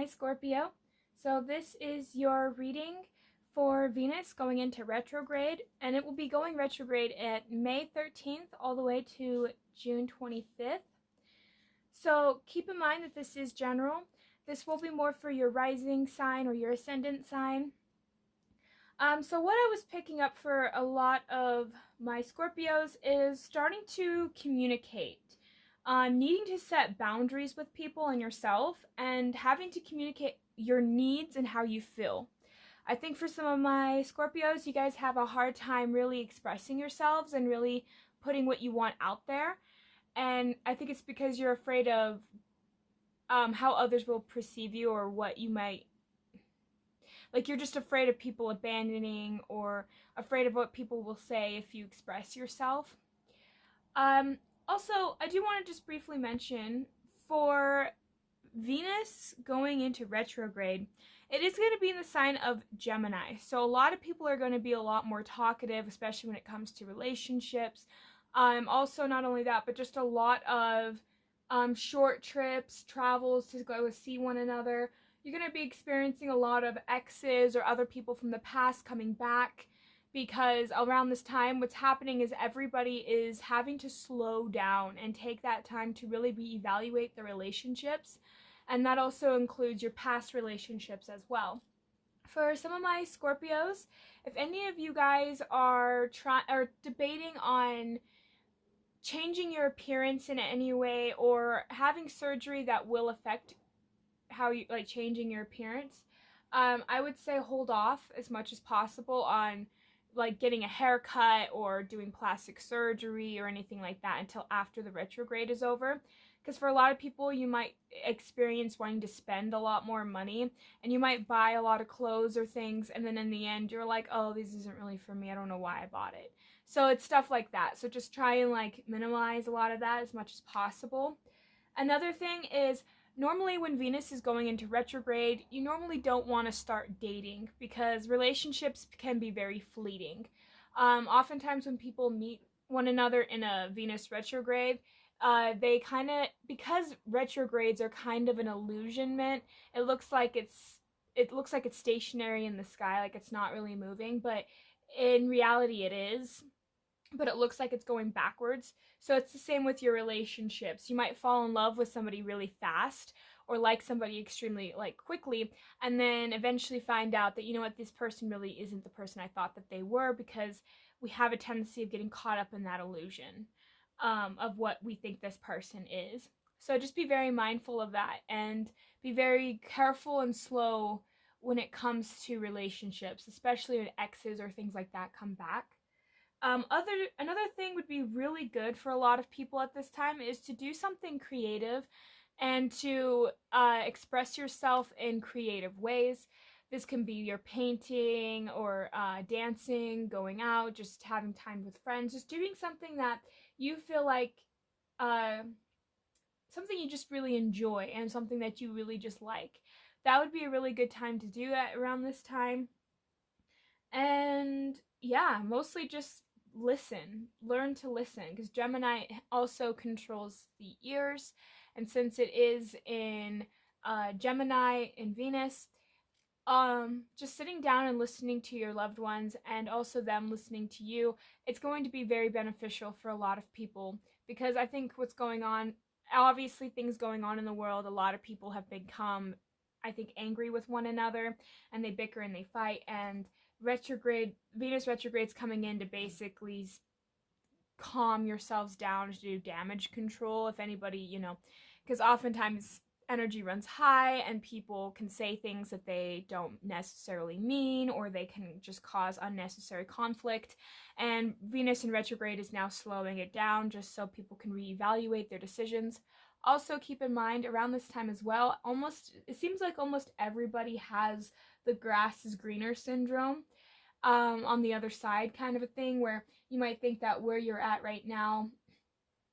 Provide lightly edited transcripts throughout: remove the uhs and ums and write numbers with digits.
Scorpio. So this is your reading for Venus going into retrograde, and it will be going retrograde at May 13th all the way to June 25th. So keep in mind that this is general. This will be more for your rising sign or your ascendant sign. So what I was picking up for a lot of my Scorpios is starting to communicate. Needing to set boundaries with people and yourself, and having to communicate your needs and how you feel. I think for some of my Scorpios, you guys have a hard time really expressing yourselves and really putting what you want out there. And I think it's because you're afraid of how others will perceive you, or what you might, like, you're just afraid of people abandoning, or afraid of what people will say if you express yourself. Also, I do want to just briefly mention, for Venus going into retrograde, it is going to be in the sign of Gemini. So a lot of people are going to be a lot more talkative, especially when it comes to relationships. Also, not only that, but just a lot of short trips, travels to go see one another. You're going to be experiencing a lot of exes or other people from the past coming back, because around this time what's happening is everybody is having to slow down and take that time to really reevaluate their relationships, and that also includes your past relationships as well. For some of my Scorpios, if any of you guys are debating on changing your appearance in any way, or having surgery that will affect how you like changing your appearance, I would say hold off as much as possible on like getting a haircut or doing plastic surgery or anything like that until after the retrograde is over. Because for a lot of people, you might experience wanting to spend a lot more money, and you might buy a lot of clothes or things, and then in the end you're like, oh, this isn't really for me, I don't know why I bought it. So it's stuff like that. So just try and like minimize a lot of that as much as possible. Another thing is, normally when Venus is going into retrograde, you normally don't want to start dating, because relationships can be very fleeting. Oftentimes when people meet one another in a Venus retrograde, they kind of, because retrogrades are kind of an illusionment, it looks like it's stationary in the sky, like it's not really moving, but in reality it is. But it looks like it's going backwards. So it's the same with your relationships. You might fall in love with somebody really fast, or like somebody extremely like quickly, and then eventually find out that, you know what, this person really isn't the person I thought that they were, because we have a tendency of getting caught up in that illusion of what we think this person is. So just be very mindful of that, and be very careful and slow when it comes to relationships, especially when exes or things like that come back. Another thing would be really good for a lot of people at this time is to do something creative, and to express yourself in creative ways. This can be your painting, or dancing, going out, just having time with friends, just doing something that you feel like something you just really enjoy, and something that you really just like. That would be a really good time to do that around this time. And yeah, mostly just learn to listen, because Gemini also controls the ears, and since it is in Gemini in Venus, just sitting down and listening to your loved ones, and also them listening to you, it's going to be very beneficial for a lot of people. Because I think what's going on, obviously things going on in the world, a lot of people have become, I think, angry with one another, and they bicker and they fight, and Venus retrograde's coming in to basically calm yourselves down, to do damage control. If anybody, because oftentimes energy runs high, and people can say things that they don't necessarily mean, or they can just cause unnecessary conflict. And Venus in retrograde is now slowing it down, just so people can reevaluate their decisions. Also, keep in mind, around this time as well, it seems like almost everybody has the grass is greener syndrome, on the other side kind of a thing, where you might think that where you're at right now,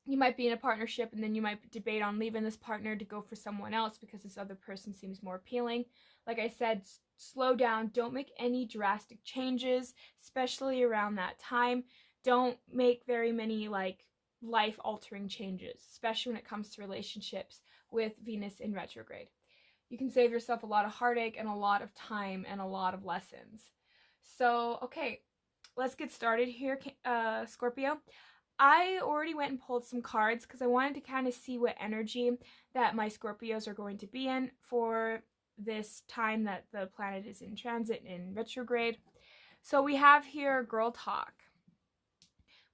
you might be in a partnership, and then you might debate on leaving this partner to go for someone else because this other person seems more appealing. Like I said, slow down. Don't make any drastic changes, especially around that time. Don't make very many like life-altering changes, especially when it comes to relationships with Venus in retrograde. you can save yourself a lot of heartache and a lot of time and a lot of lessons. So, okay, let's get started here, Scorpio. I already went and pulled some cards because I wanted to kind of see what energy that my Scorpios are going to be in for this time that the planet is in transit in retrograde. So we have here girl talk.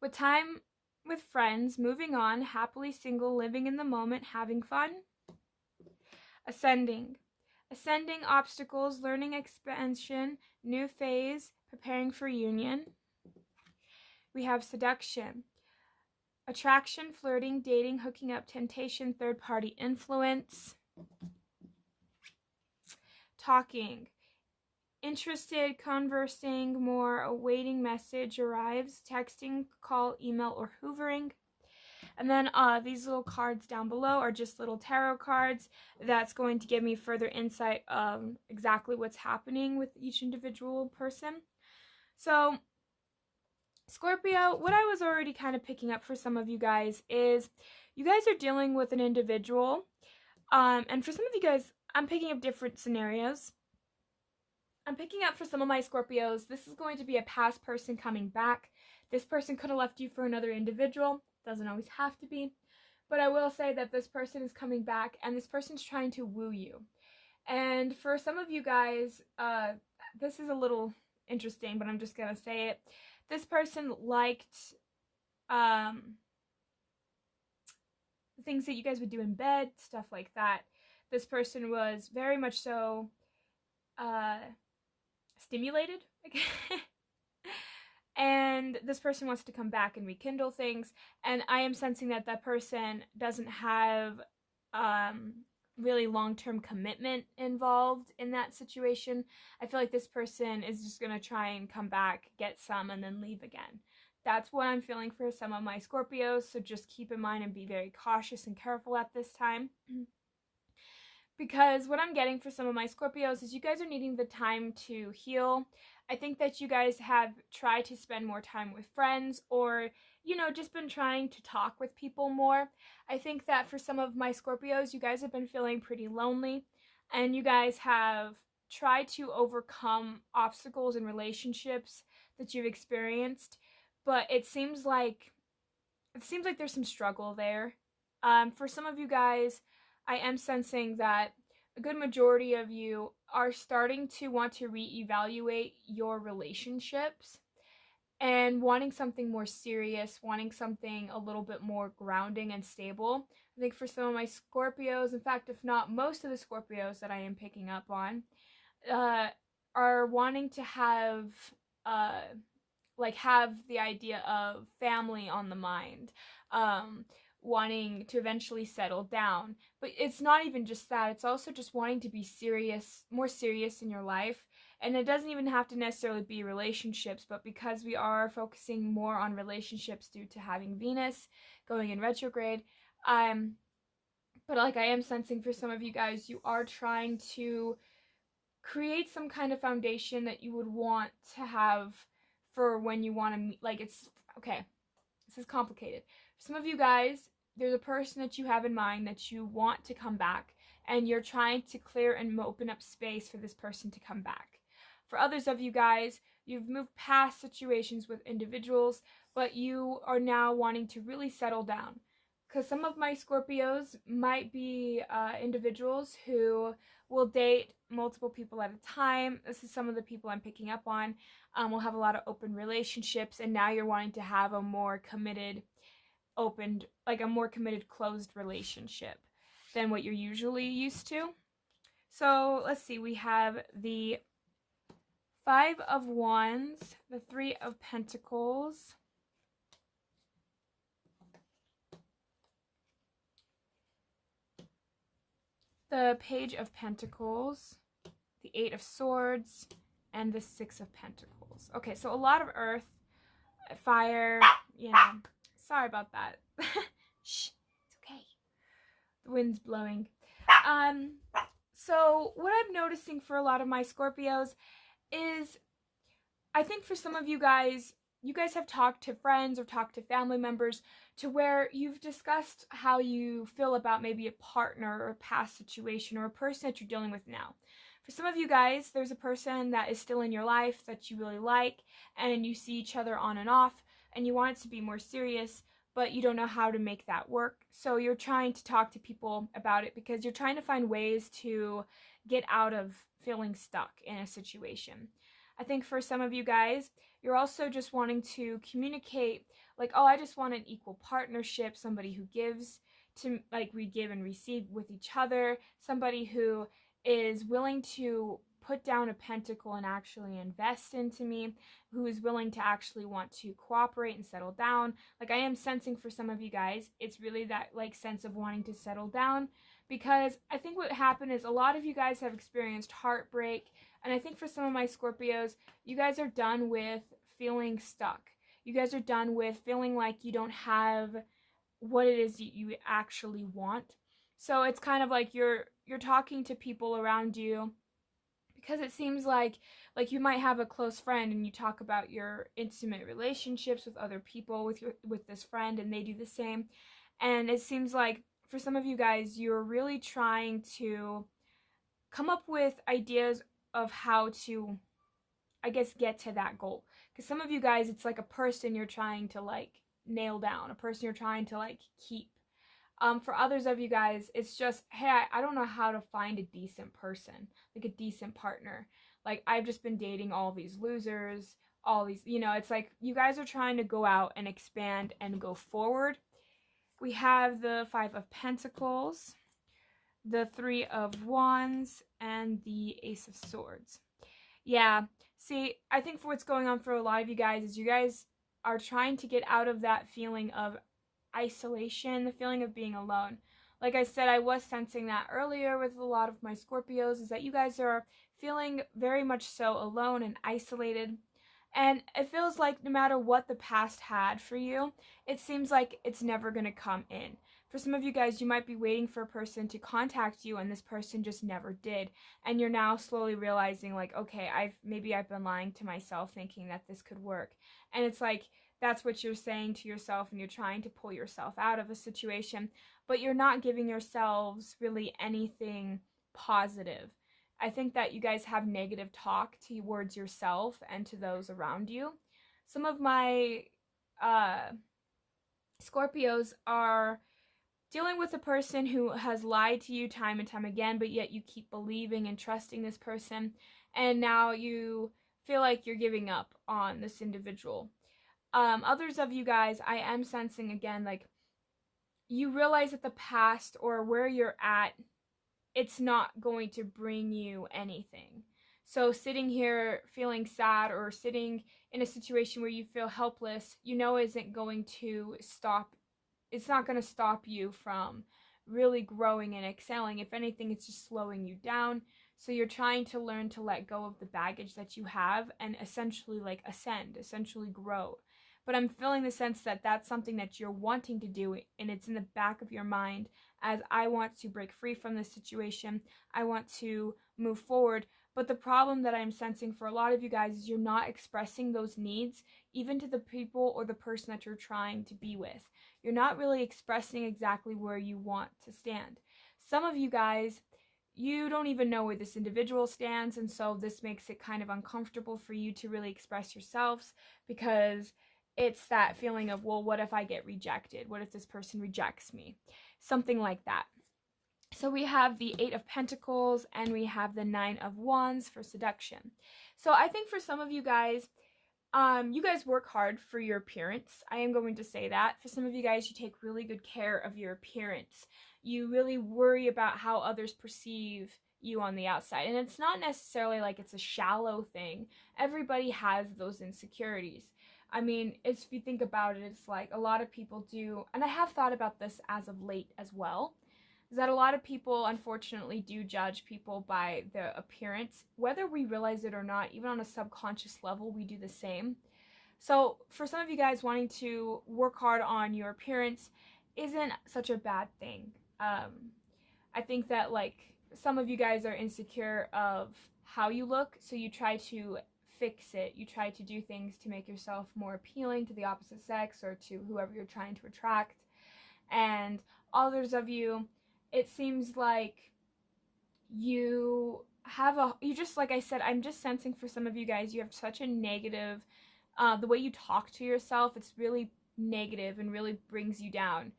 With time with friends, moving on, happily single, living in the moment, having fun. Ascending. Ascending obstacles, learning expansion, new phase, preparing for union. We have seduction. Attraction, flirting, dating, hooking up, temptation, third-party influence. Talking. Interested, conversing, more, awaiting message arrives, texting, call, email, or hoovering. And then these little cards down below are just little tarot cards. That's going to give me further insight of exactly what's happening with each individual person. So, Scorpio, what I was already kind of picking up for some of you guys is you guys are dealing with an individual. And for some of you guys, I'm picking up different scenarios. I'm picking up for some of my Scorpios, this is going to be a past person coming back. This person could have left you for another individual. Doesn't always have to be. But I will say that this person is coming back and this person's trying to woo you. And for some of you guys, this is a little interesting, but I'm just going to say it. This person liked things that you guys would do in bed, stuff like that. This person was very much so stimulated. And this person wants to come back and rekindle things, and I am sensing that that person doesn't have really long-term commitment involved in that situation. I feel like this person is just going to try and come back, get some, and then leave again. That's what I'm feeling for some of my Scorpios, so just keep in mind and be very cautious and careful at this time. Because what I'm getting for some of my Scorpios is you guys are needing the time to heal. I think that you guys have tried to spend more time with friends or, you know, just been trying to talk with people more. I think that for some of my Scorpios, you guys have been feeling pretty lonely and you guys have tried to overcome obstacles in relationships that you've experienced, but it seems like there's some struggle there. For some of you guys, I am sensing that a good majority of you are starting to want to reevaluate your relationships and wanting something more serious, wanting something a little bit more grounding and stable. I think for some of my Scorpios, in fact, if not most of the Scorpios that I am picking up on, are wanting to have the idea of family on the mind, wanting to eventually settle down. But it's not even just that, it's also just wanting to be serious, more serious in your life. And it doesn't even have to necessarily be relationships, but because we are focusing more on relationships due to having Venus going in retrograde, but like I am sensing for some of you guys, you are trying to create some kind of foundation that you would want to have for when you want to meet. Like, it's okay, this is complicated. For some of you guys, there's a person that you have in mind that you want to come back, and you're trying to clear and open up space for this person to come back. For others of you guys, you've moved past situations with individuals, but you are now wanting to really settle down. Because some of my Scorpios might be individuals who will date multiple people at a time. This is some of the people I'm picking up on. We'll have a lot of open relationships, and now you're wanting to have a more committed, closed relationship than what you're usually used to. So let's see, we have the 5 of Wands, the 3 of Pentacles, the Page of Pentacles, the 8 of Swords, and the 6 of Pentacles. Okay, so a lot of earth, fire, you know. Sorry about that. Shh, it's okay. The wind's blowing. So what I'm noticing for a lot of my Scorpios is, I think for some of you guys, you guys have talked to friends or talked to family members to where you've discussed how you feel about maybe a partner or a past situation or a person that you're dealing with now. For some of you guys, there's a person that is still in your life that you really like, and you see each other on and off, and you want it to be more serious, but you don't know how to make that work. So you're trying to talk to people about it because you're trying to find ways to get out of feeling stuck in a situation. I think for some of you guys, you're also just wanting to communicate, like, oh, I just want an equal partnership, somebody who gives to, like, we give and receive with each other, somebody who is willing to put down a pentacle and actually invest into me, who is willing to actually want to cooperate and settle down. Like, I am sensing for some of you guys, it's really that like sense of wanting to settle down, because I think what happened is a lot of you guys have experienced heartbreak, and I think for some of my Scorpios, you guys are done with feeling stuck. You guys are done with feeling like you don't have what it is you actually want. So it's kind of like you're talking to people around you, because it seems like you might have a close friend and you talk about your intimate relationships with other people with this friend, and they do the same. And it seems like for some of you guys, you're really trying to come up with ideas of how to, I guess, get to that goal. Because some of you guys, it's like a person you're trying to like nail down, a person you're trying to like keep. For others of you guys, it's just, hey, I don't know how to find a decent person, like a decent partner. Like, I've just been dating all these losers, all these, it's like you guys are trying to go out and expand and go forward. We have the Five of Pentacles, the Three of Wands, and the Ace of Swords. Yeah, see, I think for what's going on for a lot of you guys is you guys are trying to get out of that feeling of isolation, the feeling of being alone. Like I said, I was sensing that earlier with a lot of my Scorpios, is that you guys are feeling very much so alone and isolated. And it feels like no matter what the past had for you, it seems like it's never going to come in. For some of you guys, you might be waiting for a person to contact you, and this person just never did. And you're now slowly realizing, like, okay, maybe I've been lying to myself thinking that this could work. And it's like, that's what you're saying to yourself, and you're trying to pull yourself out of a situation, but you're not giving yourselves really anything positive. I think that you guys have negative talk towards yourself and to those around you. Some of my uh, Scorpios are dealing with a person who has lied to you time and time again, but yet you keep believing and trusting this person, and now you feel like you're giving up on this individual. Others of you guys, I am sensing again, like, you realize that the past or where you're at, it's not going to bring you anything. So sitting here feeling sad or sitting in a situation where you feel helpless, isn't going to stop. It's not going to stop you from really growing and excelling. If anything, it's just slowing you down. So you're trying to learn to let go of the baggage that you have and essentially like ascend, essentially grow. But I'm feeling the sense that that's something that you're wanting to do, and it's in the back of your mind, as I want to break free from this situation. I want to move forward. But the problem that I'm sensing for a lot of you guys is you're not expressing those needs, even to the people or the person that you're trying to be with. You're not really expressing exactly where you want to stand. Some of you guys, you don't even know where this individual stands, and so this makes it kind of uncomfortable for you to really express yourselves, because it's that feeling of, well, what if I get rejected? What if this person rejects me? Something like that. So we have the Eight of Pentacles and we have the Nine of Wands for seduction. So I think for some of you guys work hard for your appearance. I am going to say that. For some of you guys, you take really good care of your appearance. You really worry about how others perceive you on the outside. And it's not necessarily like it's a shallow thing. Everybody has those insecurities. I mean, if you think about it, it's like a lot of people do, and I have thought about this as of late as well, is that a lot of people unfortunately do judge people by their appearance. Whether we realize it or not, even on a subconscious level, we do the same. So for some of you guys, wanting to work hard on your appearance isn't such a bad thing. I think that, like, some of you guys are insecure of how you look, so you try to fix it. You try to do things to make yourself more appealing to the opposite sex or to whoever you're trying to attract. And others of you, it seems like you just, like I said, I'm just sensing for some of you guys, you have such a negative, the way you talk to yourself, it's really negative and really brings you down.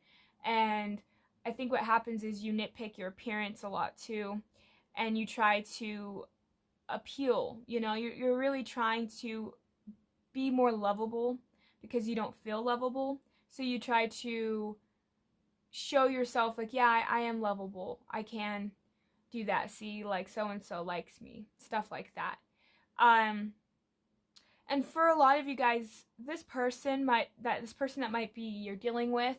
And I think what happens is you nitpick your appearance a lot too, and you try to appeal, you're really trying to be more lovable because you don't feel lovable. So you try to show yourself like, yeah, I am lovable. I can do that. See, like so and so likes me. Stuff like that. And for a lot of you guys, this person that might be you're dealing with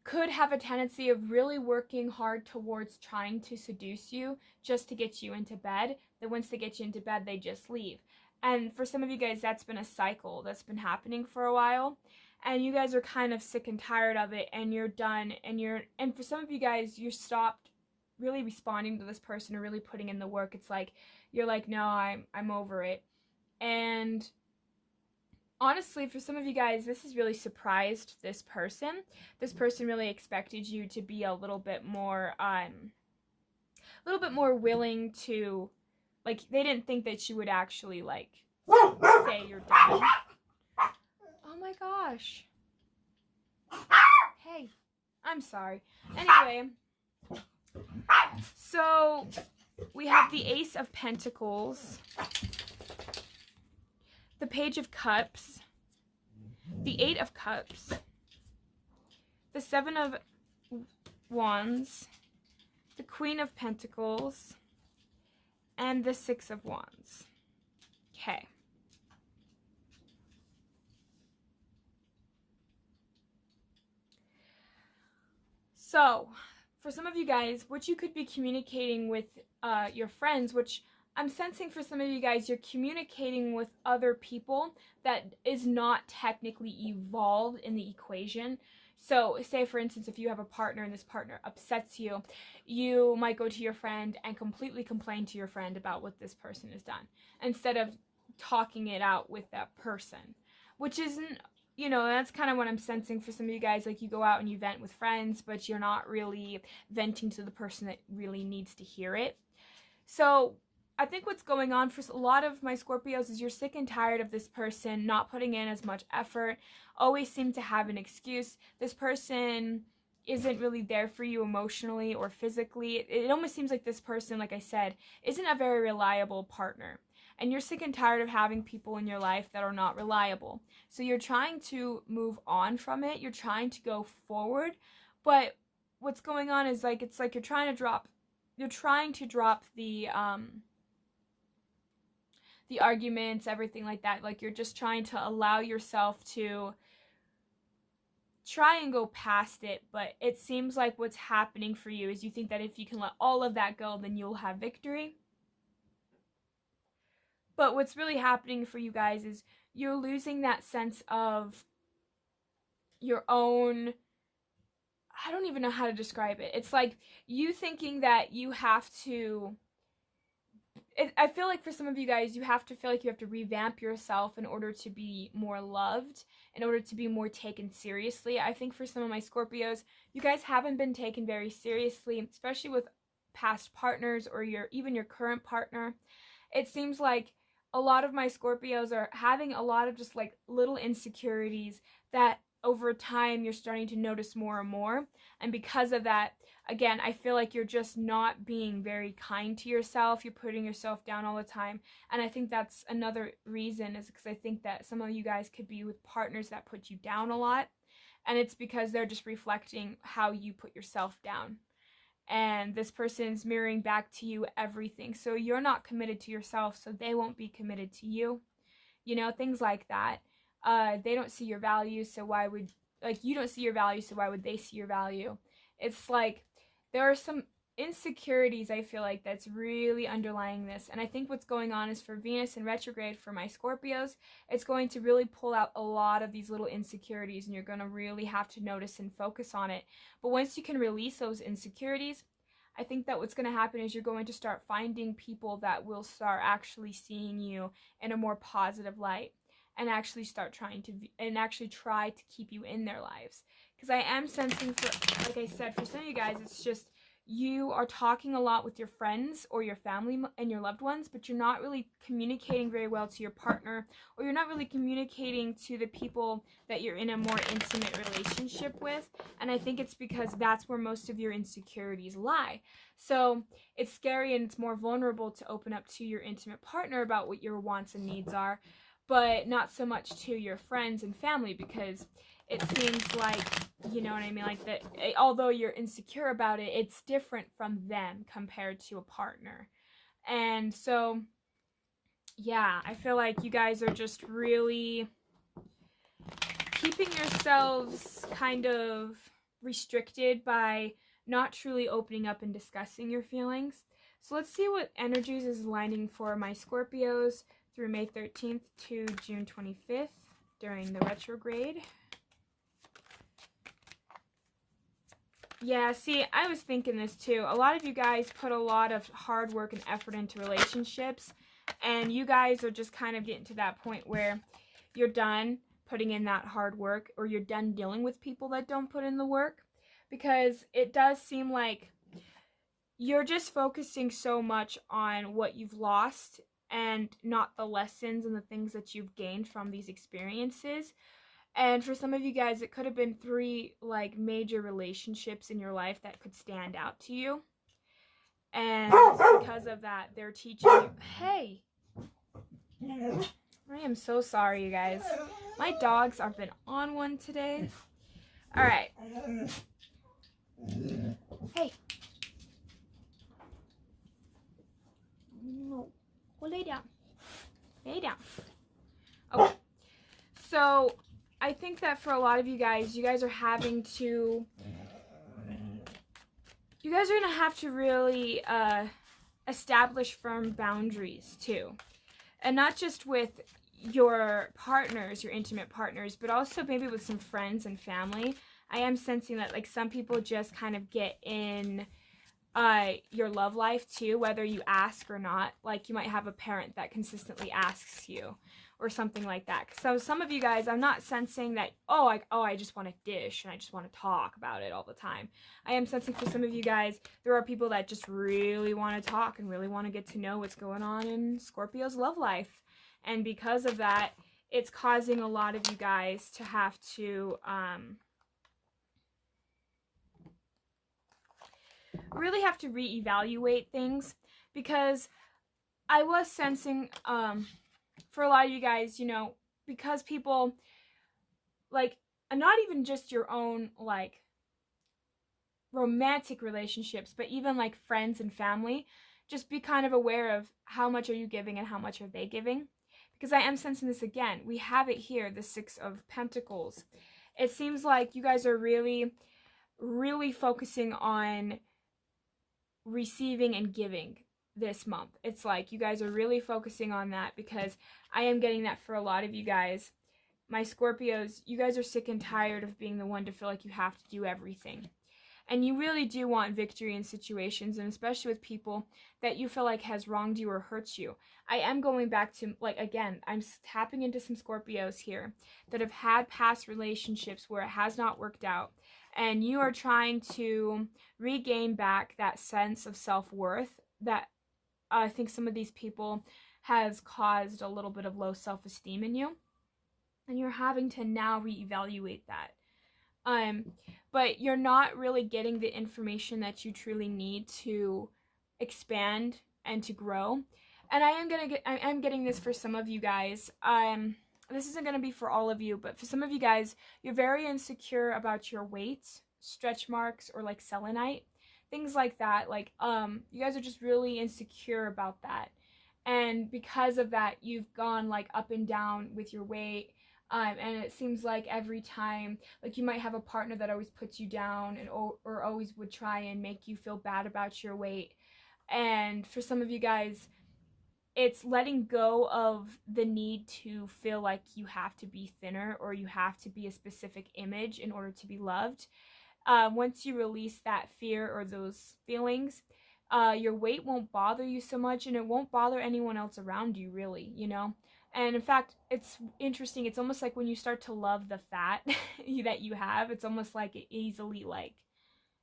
could have a tendency of really working hard towards trying to seduce you just to get you into bed. Then once they get you into bed, they just leave. And for some of you guys, that's been a cycle that's been happening for a while. And you guys are kind of sick and tired of it, and you're done. And for some of you guys, you stopped really responding to this person or really putting in the work. It's like you're like, no, I'm over it. And honestly, for some of you guys, this has really surprised this person. This person really expected you to be a little bit more willing to, like, they didn't think that you would actually, like, say you're done. Oh my gosh. Hey, I'm sorry. Anyway, so we have the Ace of Pentacles, the Page of Cups, the Eight of Cups, the Seven of Wands, the Queen of Pentacles, and the Six of Wands. Okay. So, for some of you guys, what you could be communicating with your friends, which I'm sensing for some of you guys, you're communicating with other people that is not technically evolved in the equation. So say, for instance, if you have a partner and this partner upsets you, you might go to your friend and completely complain to your friend about what this person has done instead of talking it out with that person, which isn't, that's kind of what I'm sensing for some of you guys. Like, you go out and you vent with friends, but you're not really venting to the person that really needs to hear it. So I think what's going on for a lot of my Scorpios is you're sick and tired of this person not putting in as much effort, always seem to have an excuse. This person isn't really there for you emotionally or physically. It almost seems like this person, like I said, isn't a very reliable partner. And you're sick and tired of having people in your life that are not reliable. So you're trying to move on from it. You're trying to go forward. But what's going on is it's like you're trying to drop the arguments, everything like that. Like, you're just trying to allow yourself to try and go past it. But it seems like what's happening for you is you think that if you can let all of that go, then you'll have victory. But what's really happening for you guys is you're losing that sense of your own, I don't even know how to describe it. It's like you thinking that you have to, I feel like for some of you guys, you have to feel like you have to revamp yourself in order to be more loved, in order to be more taken seriously. I think for some of my Scorpios, you guys haven't been taken very seriously, especially with past partners or even your current partner. It seems like a lot of my Scorpios are having a lot of just like little insecurities that over time you're starting to notice more and more. And because of that, again, I feel like you're just not being very kind to yourself. You're putting yourself down all the time. And I think that's another reason, is because I think that some of you guys could be with partners that put you down a lot. And it's because they're just reflecting how you put yourself down. And this person's mirroring back to you everything. So you're not committed to yourself, so they won't be committed to you. Things like that. They don't see your value, so why would, you don't see your value, so why would they see your value? It's like there are some insecurities, I feel like, that's really underlying this. And I think what's going on is for Venus in retrograde for my Scorpios, it's going to really pull out a lot of these little insecurities, and you're going to really have to notice and focus on it. But once you can release those insecurities, I think that what's going to happen is you're going to start finding people that will start actually seeing you in a more positive light, and actually start trying to and actually try to keep you in their lives. Because I am sensing, for, like I said, for some of you guys, it's just you are talking a lot with your friends or your family and your loved ones, but you're not really communicating very well to your partner, or you're not really communicating to the people that you're in a more intimate relationship with. And I think it's because that's where most of your insecurities lie. So it's scary and it's more vulnerable to open up to your intimate partner about what your wants and needs are, but not so much to your friends and family, because it seems like, you know what I mean, like that, although you're insecure about it, it's different from them compared to a partner. And so, yeah, I feel like you guys are just really keeping yourselves kind of restricted by not truly opening up and discussing your feelings. So let's see what energies is lining for my Scorpios through May 13th to June 25th during the retrograde. Yeah, see, I was thinking this too. A lot of you guys put a lot of hard work and effort into relationships, and you guys are just kind of getting to that point where you're done putting in that hard work, or you're done dealing with people that don't put in the work, because it does seem like you're just focusing so much on what you've lost and not the lessons and the things that you've gained from these experiences. And for some of you guys, it could have been 3 like major relationships in your life that could stand out to you. And because of that, they're teaching you, hey, I am so sorry, you guys. My dogs have been on one today. All right. Hey. No. Go lay down. Lay down. Okay. So I think that for a lot of you guys are having to, you guys are going to have to really establish firm boundaries too. And not just with your partners, your intimate partners, but also maybe with some friends and family. I am sensing that like some people just kind of get in your love life too, whether you ask or not. Like you might have a parent that consistently asks you or something like that. So some of you guys, I'm not sensing that, I just want to dish and I just want to talk about it all the time. I am sensing for some of you guys, there are people that just really want to talk and really want to get to know what's going on in Scorpio's love life. And because of that, it's causing a lot of you guys to have to really have to reevaluate things, because I was sensing for a lot of you guys, you know, because people like, not even just your own like romantic relationships, but even like friends and family, just be kind of aware of how much are you giving and how much are they giving. Because I am sensing this again. We have it here, the 6 of Pentacles. It seems like you guys are really, really focusing on receiving and giving this month. It's like you guys are really focusing on that, because I am getting that for a lot of you guys. My Scorpios, you guys are sick and tired of being the one to feel like you have to do everything. And you really do want victory in situations, and especially with people that you feel like has wronged you or hurt you. I am going back to, like, again, I'm tapping into some Scorpios here that have had past relationships where it has not worked out. And you are trying to regain back that sense of self-worth that I think some of these people has caused a little bit of low self-esteem in you. And you're having to now reevaluate that. But you're not really getting the information that you truly need to expand and to grow. And I'm getting this for some of you guys. This isn't gonna be for all of you, but for some of you guys, you're very insecure about your weight, stretch marks, or like selenite, things like that. Like, you guys are just really insecure about that. And because of that, you've gone like up and down with your weight. And it seems like every time, like you might have a partner that always puts you down and or always would try and make you feel bad about your weight. And for some of you guys, it's letting go of the need to feel like you have to be thinner or you have to be a specific image in order to be loved. once you release that fear or those feelings, your weight won't bother you so much, and it won't bother anyone else around you, really, you know? And in fact, it's interesting. It's almost like when you start to love the fat that you have, it's almost like it easily like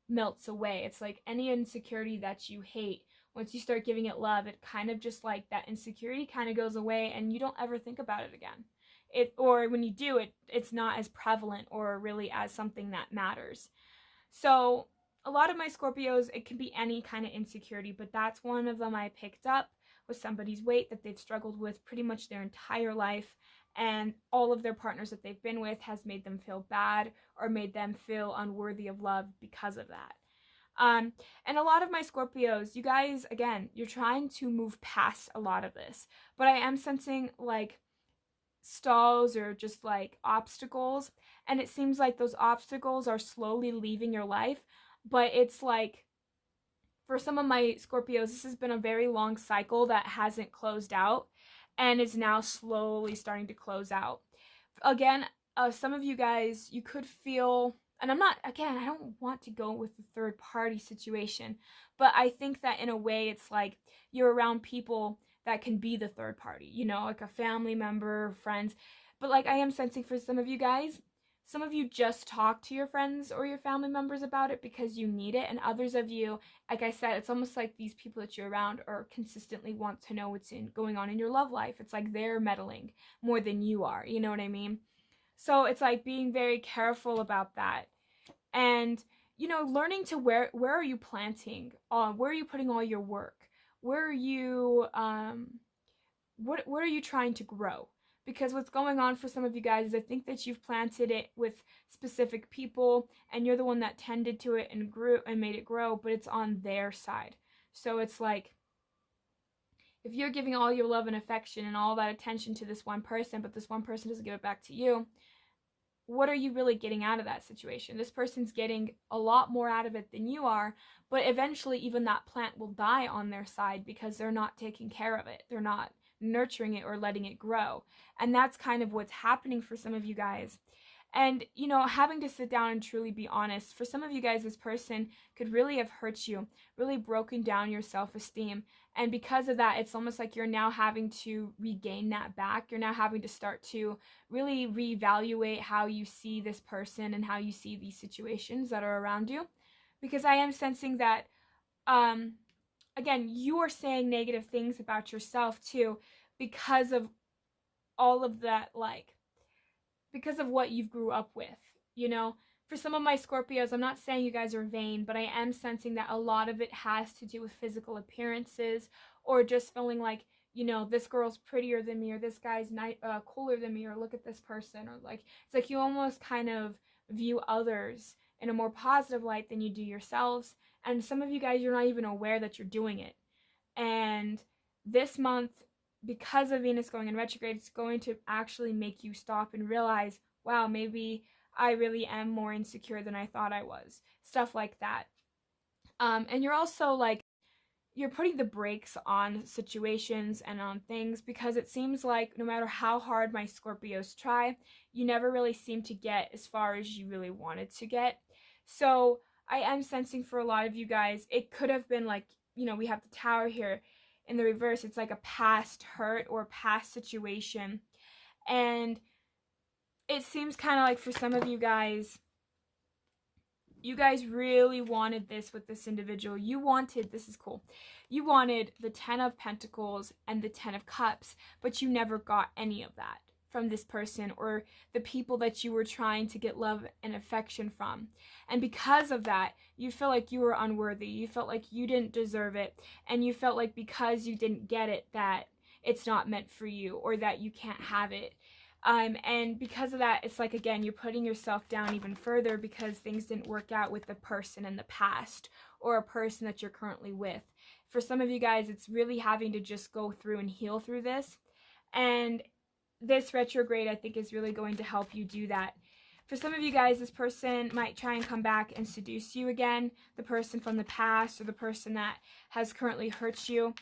melts away. It's like any insecurity that you hate, once you start giving it love, it kind of just like that insecurity kind of goes away and you don't ever think about it again. Or when you do it, it's not as prevalent or really as something that matters. So a lot of my Scorpios, it can be any kind of insecurity, but that's one of them I picked up, was somebody's weight that they've struggled with pretty much their entire life, and all of their partners that they've been with has made them feel bad or made them feel unworthy of love because of that. And a lot of my Scorpios, you guys, again, you're trying to move past a lot of this, but I am sensing like stalls or just like obstacles, and it seems like those obstacles are slowly leaving your life, but it's like for some of my Scorpios, this has been a very long cycle that hasn't closed out and is now slowly starting to close out. Again, some of you guys, you could feel, and I'm not, again, I don't want to go with the third party situation, but I think that in a way it's like you're around people that can be the third party, you know, like a family member, friends. But like I am sensing for some of you guys, some of you just talk to your friends or your family members about it because you need it, and others of you, like I said, it's almost like these people that you're around are consistently want to know what's going on in your love life. It's like they're meddling more than you are, you know what I mean? So it's like being very careful about that. And, you know, learning to where are you planting? Where are you putting all your work? Where are you, what are you trying to grow? Because what's going on for some of you guys is I think that you've planted it with specific people and you're the one that tended to it and grew and made it grow, but it's on their side. So it's like, if you're giving all your love and affection and all that attention to this one person, but this one person doesn't give it back to you, what are you really getting out of that situation? This person's getting a lot more out of it than you are, but eventually even that plant will die on their side because they're not taking care of it. They're not nurturing it or letting it grow. And that's kind of what's happening for some of you guys. And, you know, having to sit down and truly be honest, for some of you guys, this person could really have hurt you, really broken down your self-esteem. And because of that, it's almost like you're now having to regain that back. You're now having to start to really reevaluate how you see this person and how you see these situations that are around you. Because I am sensing that, again, you are saying negative things about yourself too because of all of that, like, because of what you've grew up with, you know? For some of my Scorpios, I'm not saying you guys are vain, but I am sensing that a lot of it has to do with physical appearances or just feeling like, you know, this girl's prettier than me or this guy's cooler than me or look at this person, or like, it's like you almost kind of view others in a more positive light than you do yourselves. And some of you guys, you're not even aware that you're doing it. And this month, because of Venus going in retrograde, it's going to actually make you stop and realize, wow, maybe I really am more insecure than I thought I was. Stuff like that. And you're also like, you're putting the brakes on situations and on things because it seems like no matter how hard my Scorpios try, you never really seem to get as far as you really wanted to get. So I am sensing for a lot of you guys, it could have been like, you know, we have the Tower here in the reverse. It's like a past hurt or past situation. And it seems kind of like for some of you guys really wanted this with this individual. You wanted, this is cool, you wanted the 10 of Pentacles and the 10 of Cups, but you never got any of that from this person or the people that you were trying to get love and affection from. And because of that, you feel like you were unworthy. You felt like you didn't deserve it. And you felt like because you didn't get it, that it's not meant for you or that you can't have it. And because of that, it's like, again, you're putting yourself down even further because things didn't work out with the person in the past or a person that you're currently with. For some of you guys, it's really having to just go through and heal through this. And this retrograde, I think, is really going to help you do that. For some of you guys, this person might try and come back and seduce you again, the person from the past or the person that has currently hurt you.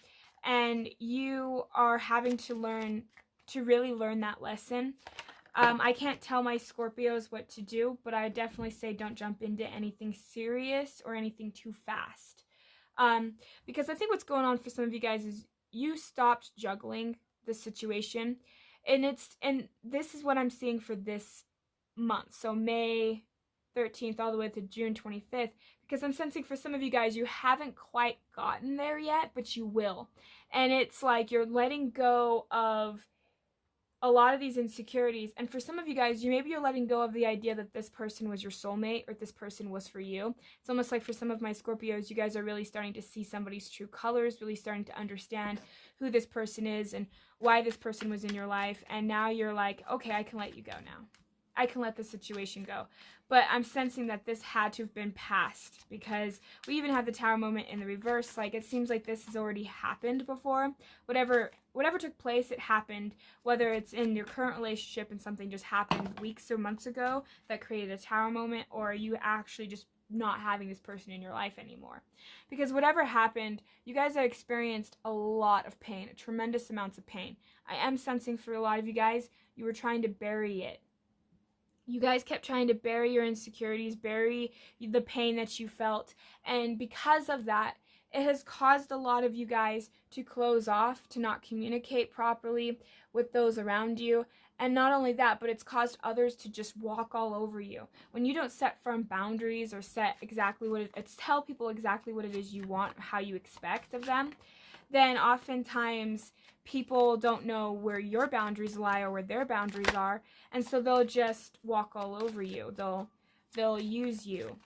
And you are having to learn to really learn that lesson. I can't tell my Scorpios what to do, but I definitely say don't jump into anything serious or anything too fast. Because I think what's going on for some of you guys is you stopped juggling the situation, and this is what I'm seeing for this month. So May 13th all the way to June 25th, because I'm sensing for some of you guys you haven't quite gotten there yet, but you will. And it's like you're letting go of a lot of these insecurities, and for some of you guys, you're letting go of the idea that this person was your soulmate or this person was for you. It's almost like for some of my Scorpios, you guys are really starting to see somebody's true colors, really starting to understand who this person is and why this person was in your life, and now you're like, okay, I can let you go now. I can let the situation go. But I'm sensing that this had to have been past, because we even had the Tower moment in the reverse. Like, it seems like this has already happened before. Whatever took place, it happened. Whether it's in your current relationship and something just happened weeks or months ago that created a Tower moment, or you actually just not having this person in your life anymore. Because whatever happened, you guys have experienced a lot of pain, tremendous amounts of pain. I am sensing for a lot of you guys, you were trying to bury it. You guys kept trying to bury your insecurities, bury the pain that you felt. And because of that, it has caused a lot of you guys to close off, to not communicate properly with those around you. And not only that, but it's caused others to just walk all over you. When you don't set firm boundaries or set exactly tell people exactly what it is you want, how you expect of them, then oftentimes people don't know where your boundaries lie or where their boundaries are, and so they'll just walk all over you. They'll use you.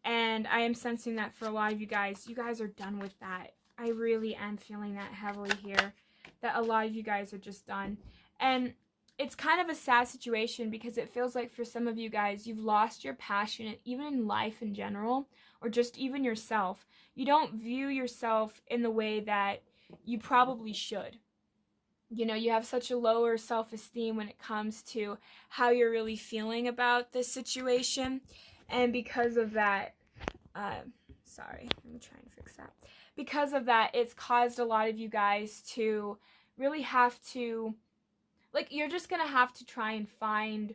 And I am sensing that for a lot of you guys are done with that. I really am feeling that heavily here, that a lot of you guys are just done. And it's kind of a sad situation, because it feels like for some of you guys, you've lost your passion, even in life in general, or just even yourself. You don't view yourself in the way that you probably should. You know, you have such a lower self-esteem when it comes to how you're really feeling about this situation. And because of that, sorry, let me try and fix that. Because of that, it's caused a lot of you guys to really have to, like, you're just gonna have to try and find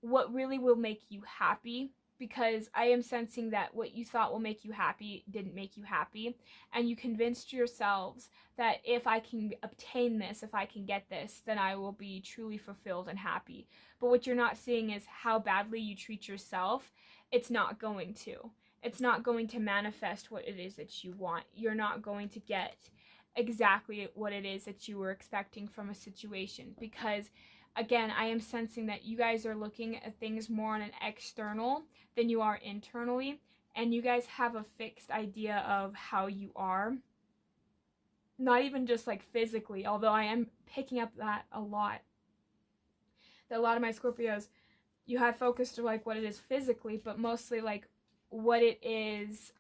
what really will make you happy, because I am sensing that what you thought will make you happy didn't make you happy, and you convinced yourselves that if I can obtain this, if I can get this, then I will be truly fulfilled and happy. But what you're not seeing is how badly you treat yourself. It's not going to. It's not going to manifest what it is that you want. You're not going to get exactly what it is that you were expecting from a situation, because again, I am sensing that you guys are looking at things more on an external than you are internally, and you guys have a fixed idea of how you are. Not even just like physically, although I am picking up that a lot. That a lot of my Scorpios, you have focused to like what it is physically, but mostly like what it is,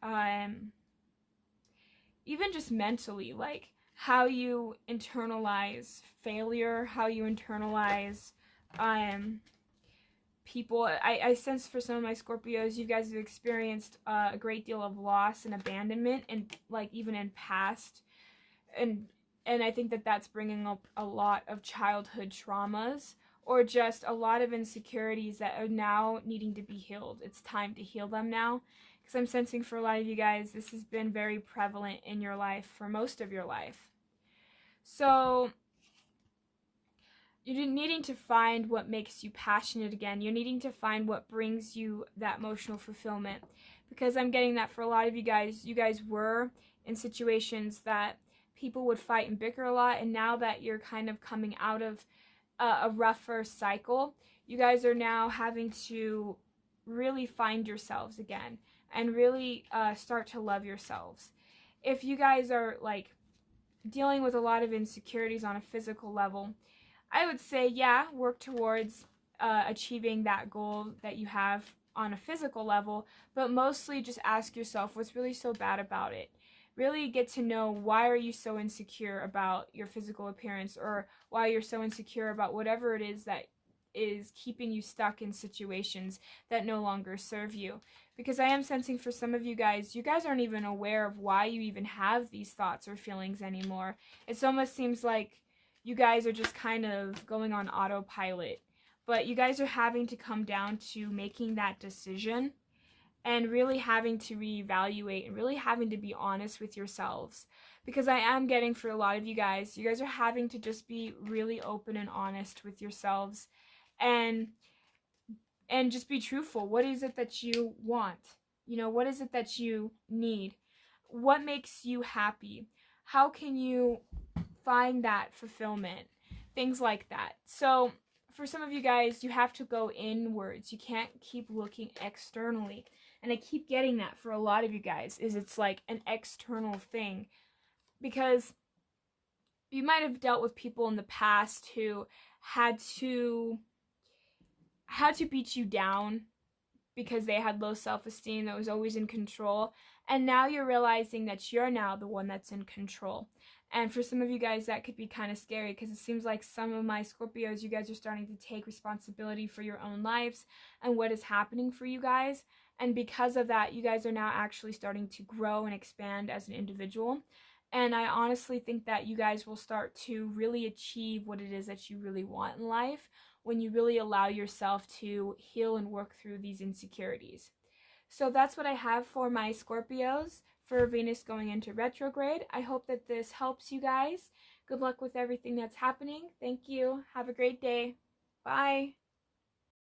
even just mentally, like how you internalize failure, how you internalize people. I sense for some of my Scorpios, you guys have experienced a great deal of loss and abandonment, and like even in past, and I think that that's bringing up a lot of childhood traumas, or just a lot of insecurities that are now needing to be healed. It's time to heal them now, because I'm sensing for a lot of you guys, this has been very prevalent in your life for most of your life. So you're needing to find what makes you passionate again. You're needing to find what brings you that emotional fulfillment, because I'm getting that for a lot of you guys were in situations that people would fight and bicker a lot, and now that you're kind of coming out of a rougher cycle, you guys are now having to really find yourselves again and really start to love yourselves. If you guys are like dealing with a lot of insecurities on a physical level, I would say, yeah, work towards achieving that goal that you have on a physical level, but mostly just ask yourself what's really so bad about it. Really get to know, why are you so insecure about your physical appearance, or why you're so insecure about whatever it is that is keeping you stuck in situations that no longer serve you. Because I am sensing for some of you guys aren't even aware of why you even have these thoughts or feelings anymore. It almost seems like you guys are just kind of going on autopilot. But you guys are having to come down to making that decision and really having to reevaluate and really having to be honest with yourselves. Because I am getting, for a lot of you guys are having to just be really open and honest with yourselves, and just be truthful. What is it that you want? What is it that you need? What makes you happy? How can you find that fulfillment? Things like that. So for some of you guys, you have to go inwards. You can't keep looking externally. And I keep getting that for a lot of you guys, is it's like an external thing. Because you might have dealt with people in the past who had to beat you down because they had low self-esteem, that was always in control. And now you're realizing that you're now the one that's in control. And for some of you guys, that could be kind of scary, because it seems like some of my Scorpios, you guys are starting to take responsibility for your own lives and what is happening for you guys. And because of that, you guys are now actually starting to grow and expand as an individual. And I honestly think that you guys will start to really achieve what it is that you really want in life when you really allow yourself to heal and work through these insecurities. So that's what I have for my Scorpios for Venus going into retrograde. I hope that this helps you guys. Good luck with everything that's happening. Thank you. Have a great day. Bye.